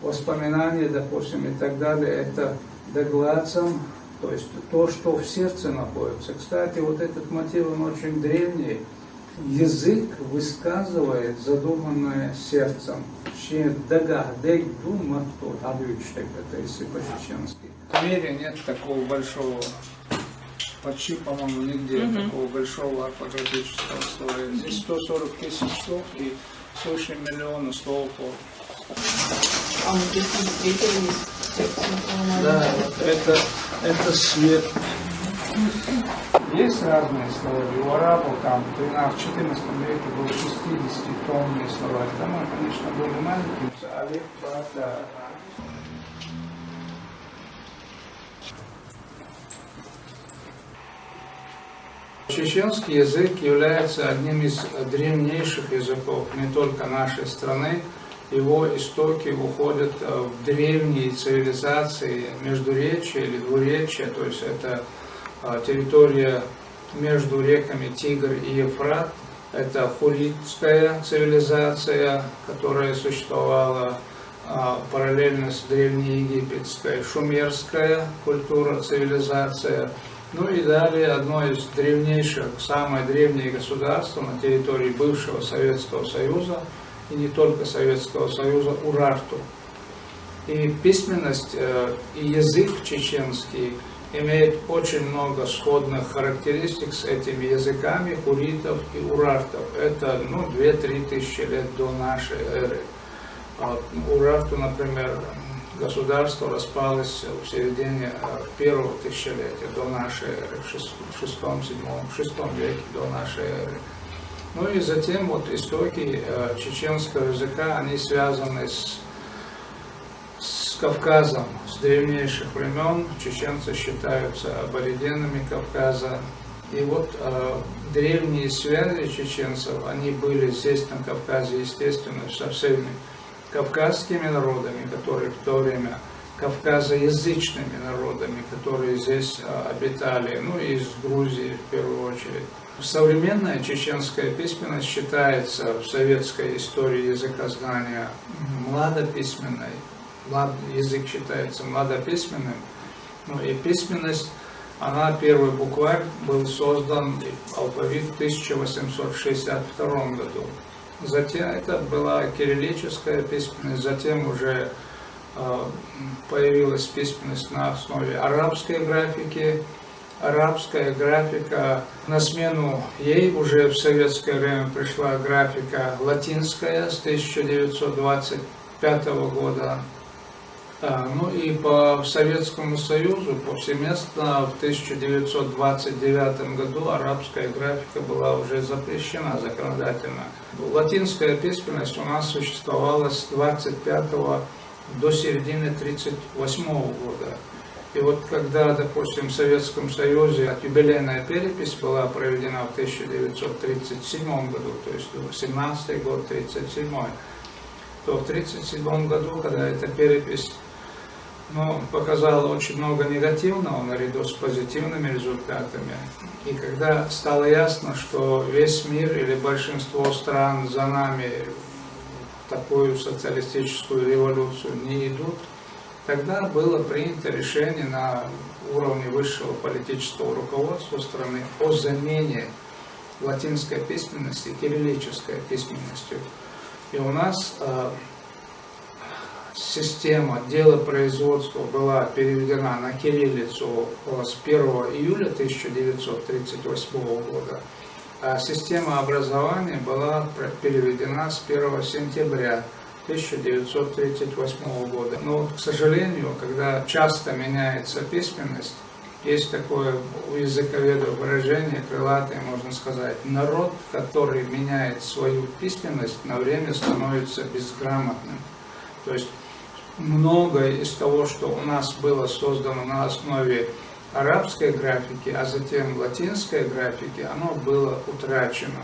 воспоминания, допустим, и так далее, это догладцам, то есть то, что в сердце находится. Кстати, вот этот мотив, он очень древний. Язык высказывает задуманное сердцем. Это если по-чеченски. В мире нет такого большого, почти, по-моему, нигде такого большого орфографического слоя. Здесь 140 тысяч слов и свыше миллиона слов. А мы здесь встретились. Да, вот это свет. Есть разные слова. У арабов там в 13-14 веке было 60-тонные слова. Там, конечно, были маленькие. Алиф, ба, да. Чеченский язык является одним из древнейших языков не только нашей страны. Его истоки уходят в древние цивилизации междуречия или двуречия, то есть это территория между реками Тигр и Ефрат. Это хуритская цивилизация, которая существовала параллельно с древнеегипетской, шумерская культура, цивилизация. Ну и далее одно из древнейших, самое древнее государство на территории бывшего Советского Союза, и не только Советского Союза, Урарту. И письменность и язык чеченский имеет очень много сходных характеристик с этими языками хуритов и урартов. Это 2-3 тысячи лет до нашей эры. Урарту, например, государство распалось в середине первого тысячелетия до нашей эры, в VI веке до нашей эры. Ну и затем вот истоки чеченского языка, они связаны с Кавказом с древнейших времен. Чеченцы считаются аборигенами Кавказа. И вот древние связи чеченцев, они были здесь на Кавказе, естественно, со всеми кавказскими народами, которые в то время кавказоязычными народами, которые здесь обитали, ну и из Грузии в первую очередь. Современная чеченская письменность считается в советской истории языкознания младописьменной. Язык считается младописьменным. Ну и письменность, первый букварь был создан, алфавит, в 1862 году. Затем это была кириллическая письменность, затем уже появилась письменность на основе арабской графики. Арабская графика, на смену ей уже в советское время пришла графика латинская с 1925 года. Ну и по Советскому Союзу повсеместно в 1929 году арабская графика была уже запрещена законодательно. Латинская письменность у нас существовала с 25 до середины 1938 года. И вот когда, допустим, в Советском Союзе юбилейная перепись была проведена в 1937 году, то есть 17-й год, 1937, то в 1937 году, когда эта перепись показала очень много негативного наряду с позитивными результатами, и когда стало ясно, что весь мир или большинство стран за нами в такую социалистическую революцию не идут, тогда было принято решение на уровне высшего политического руководства страны о замене латинской письменности кириллической письменностью. И у нас система делопроизводства была переведена на кириллицу с 1 июля 1938 года, а система образования была переведена с 1 сентября 1938 года. Но, к сожалению, когда часто меняется письменность, есть такое у языковедов выражение, крылатое, можно сказать, народ, который меняет свою письменность, на время становится безграмотным. То есть многое из того, что у нас было создано на основе арабской графики, а затем латинской графики, оно было утрачено.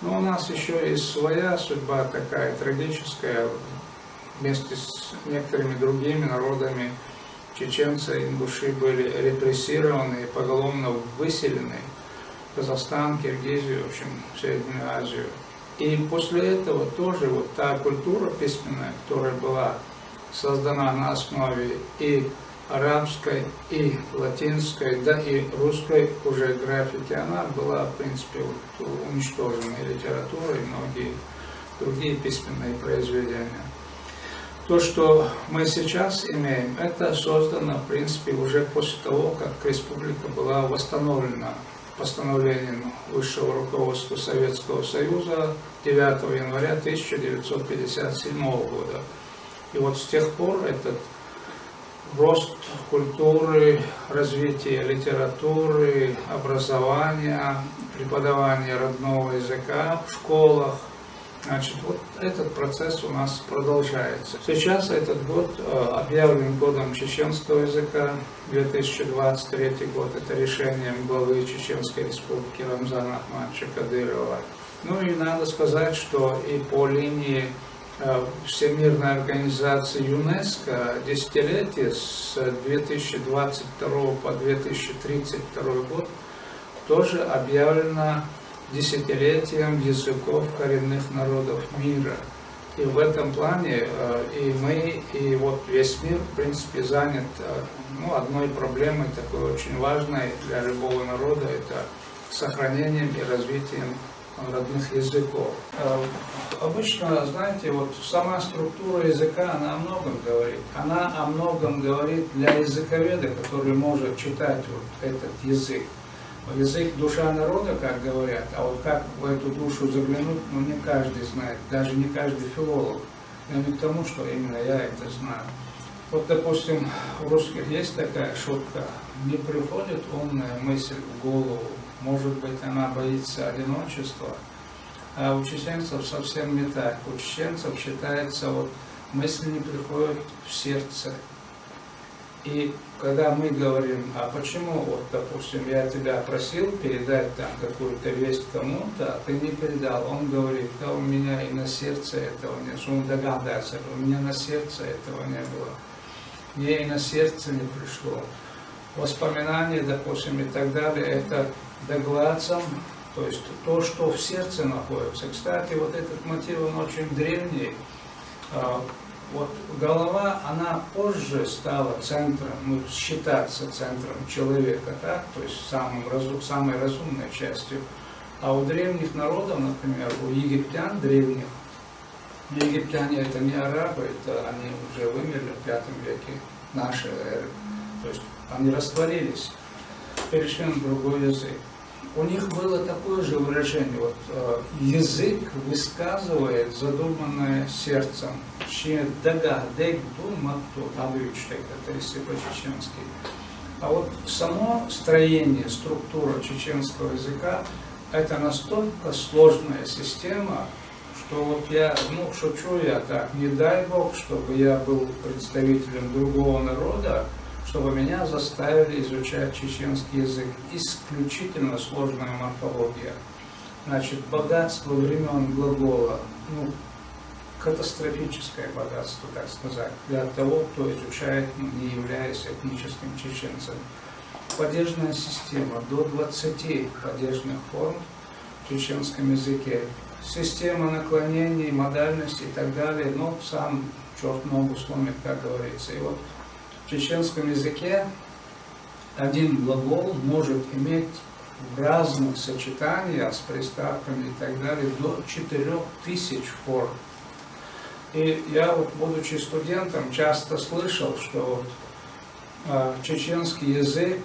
Но у нас еще и своя судьба такая трагическая, вместе с некоторыми другими народами. Чеченцы, ингуши были репрессированы и поголовно выселены в Казахстан, Киргизию, в общем, в Среднюю Азию. И после этого тоже вот та культура письменная, которая была создана на основе и арабской, и латинской, да и русской уже графики, она была, в принципе, вот, уничтожена и литература, и многие другие письменные произведения. То, что мы сейчас имеем, это создано, в принципе, уже после того, как республика была восстановлена постановлением высшего руководства Советского Союза 9 января 1957 года. И вот с тех пор этот рост культуры, развитие литературы, образования, преподавание родного языка в школах, значит, вот этот процесс у нас продолжается. Сейчас этот год объявлен годом чеченского языка, 2023 год, это решением главы Чеченской Республики Рамзана Ахмадовича Кадырова. Ну и надо сказать, что и по линии Всемирной организации ЮНЕСКО десятилетие с 2022 по 2032 год тоже объявлено десятилетием языков коренных народов мира. И в этом плане и мы, и вот весь мир, в принципе, занят одной проблемой, такой очень важной для любого народа, это сохранением и развитием родных языков. Обычно, знаете, вот сама структура языка, она о многом говорит. Она о многом говорит для языковеда, который может читать вот этот язык. Язык – душа народа, как говорят, а вот как в эту душу заглянуть, не каждый знает, даже не каждый филолог. Но не к тому, что именно я это знаю. Вот, допустим, у русских есть такая шутка: не приходит умная мысль в голову, может быть, она боится одиночества, а у чеченцев совсем не так. У чеченцев считается, вот мысль не приходит в сердце. И когда мы говорим, а почему, вот, допустим, я тебя просил передать там какую-то весть кому-то, а ты не передал, он говорит, да у меня и на сердце этого нет, что он догадается, у меня на сердце этого не было, мне и на сердце не пришло. Воспоминания, допустим, и так далее, это догладцам, то есть то, что в сердце находится. Кстати, вот этот мотив, он очень древний. Вот голова, она позже стала центром, считаться центром человека, так? То есть самой разумной частью. А у древних народов, например, у египтян древних, египтяне это не арабы, это они уже вымерли в V веке нашей эры. То есть они растворились, перешли на другой язык. У них было такое же выражение, вот, язык высказывает задуманное сердцем. Это если по-чеченски. А вот само строение, структура чеченского языка, это настолько сложная система, что вот я, шучу я так, не дай бог, чтобы я был представителем другого народа, чтобы меня заставили изучать чеченский язык. Исключительно сложная морфология. Значит, богатство времен глагола, катастрофическое богатство, так сказать, для того, кто изучает, не являясь этническим чеченцем. Падежная система, до 20 падежных форм в чеченском языке. Система наклонений, модальностей и так далее, сам черт ногу сломит, как говорится. И вот в чеченском языке один глагол может иметь в разных сочетаниях с приставками и так далее до 4000 форм. И я, вот, будучи студентом, часто слышал, что чеченский язык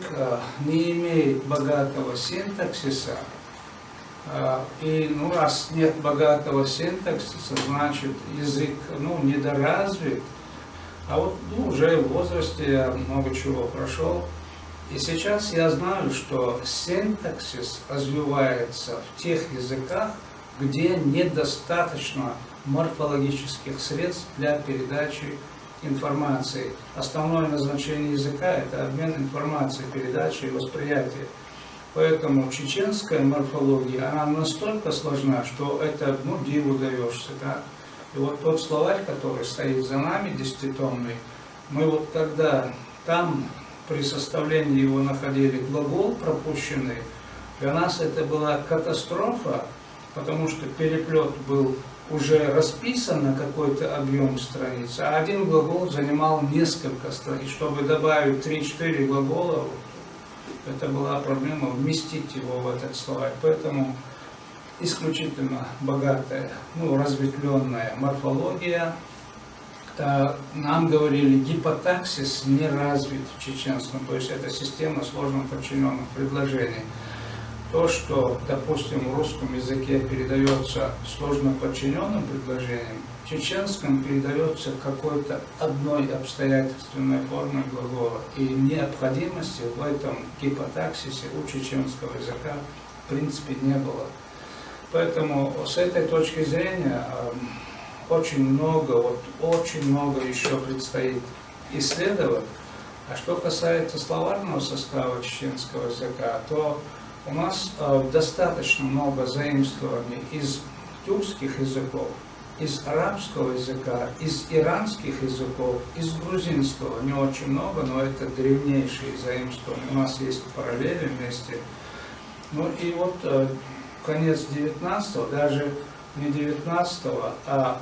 не имеет богатого синтаксиса, и раз нет богатого синтаксиса, значит язык недоразвит. А вот уже в возрасте я много чего прошел. И сейчас я знаю, что синтаксис развивается в тех языках, где недостаточно морфологических средств для передачи информации. Основное назначение языка – это обмен информацией, передача и восприятие. Поэтому чеченская морфология, она настолько сложна, что это, диву даешься, да? И вот тот словарь, который стоит за нами, 10-томный, мы вот когда там при составлении его находили глагол пропущенный, для нас это была катастрофа, потому что переплет был уже расписан на какой-то объем страниц, а один глагол занимал несколько страниц. Чтобы добавить 3-4 глагола, это была проблема вместить его в этот словарь. Поэтому исключительно богатая, разветвленная морфология. Нам говорили, гипотаксис не развит в чеченском, то есть это система сложно подчиненных предложений. То, что, допустим, в русском языке передается сложно подчиненным предложением, в чеченском передается какой-то одной обстоятельственной формой глагола. И необходимости в этом гипотаксисе у чеченского языка в принципе не было. Поэтому с этой точки зрения очень много еще предстоит исследовать. А что касается словарного состава чеченского языка, то у нас достаточно много заимствований из тюркских языков, из арабского языка, из иранских языков, из грузинского. Не очень много, но это древнейшие заимствования. У нас есть параллели вместе. И вот конец 19-го, даже не 19-го, а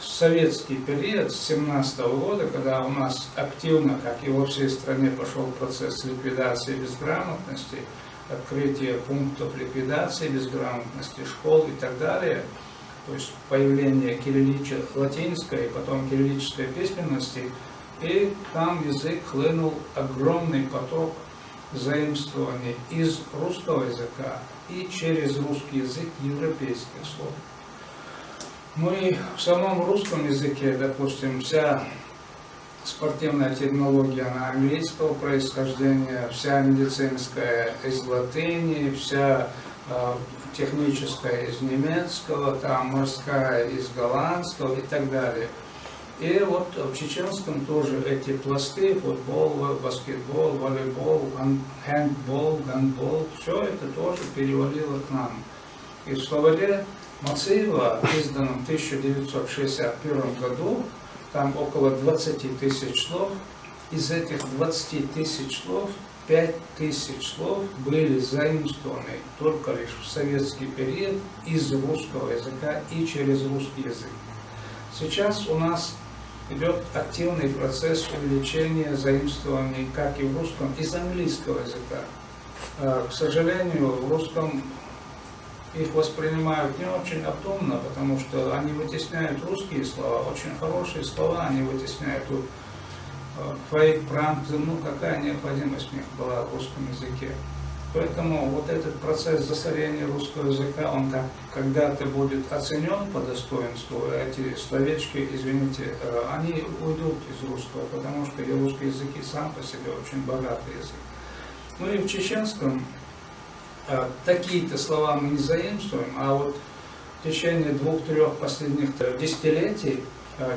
советский период с 17-го года, когда у нас активно, как и во всей стране, пошел процесс ликвидации безграмотности, открытие пунктов ликвидации безграмотности, школ и так далее, то есть появление латинской и потом кириллической письменности, и там язык хлынул огромный поток заимствований из русского языка и через русский язык европейских слов. И в самом русском языке, допустим, вся спортивная терминология она английского происхождения, вся медицинская из латыни, вся техническая из немецкого, там морская из голландского и так далее. И вот в чеченском тоже эти пласты, футбол, баскетбол, волейбол, хэндбол, гандбол, все это тоже перевалило к нам. И в словаре Мациева, изданном в 1961 году, там около 20 тысяч слов. Из этих 20 тысяч слов 5 тысяч слов были заимствованы только лишь в советский период из русского языка и через русский язык. Сейчас у нас идет активный процесс увеличения заимствований как и в русском, из английского языка. К сожалению, в русском их воспринимают не очень обдуманно, потому что они вытесняют русские слова, очень хорошие слова они вытесняют. Фейк, пранк, какая необходимость у них была в русском языке. Поэтому вот этот процесс засорения русского языка, он когда-то будет оценен по достоинству. Эти словечки, извините, они уйдут из русского, потому что и русский язык и сам по себе очень богатый язык. И в чеченском такие-то слова мы не заимствуем, а вот в течение 2-3 последних десятилетий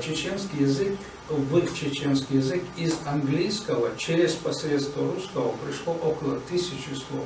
чеченский язык, в их чеченский язык из английского через посредство русского пришло около 1000 слов.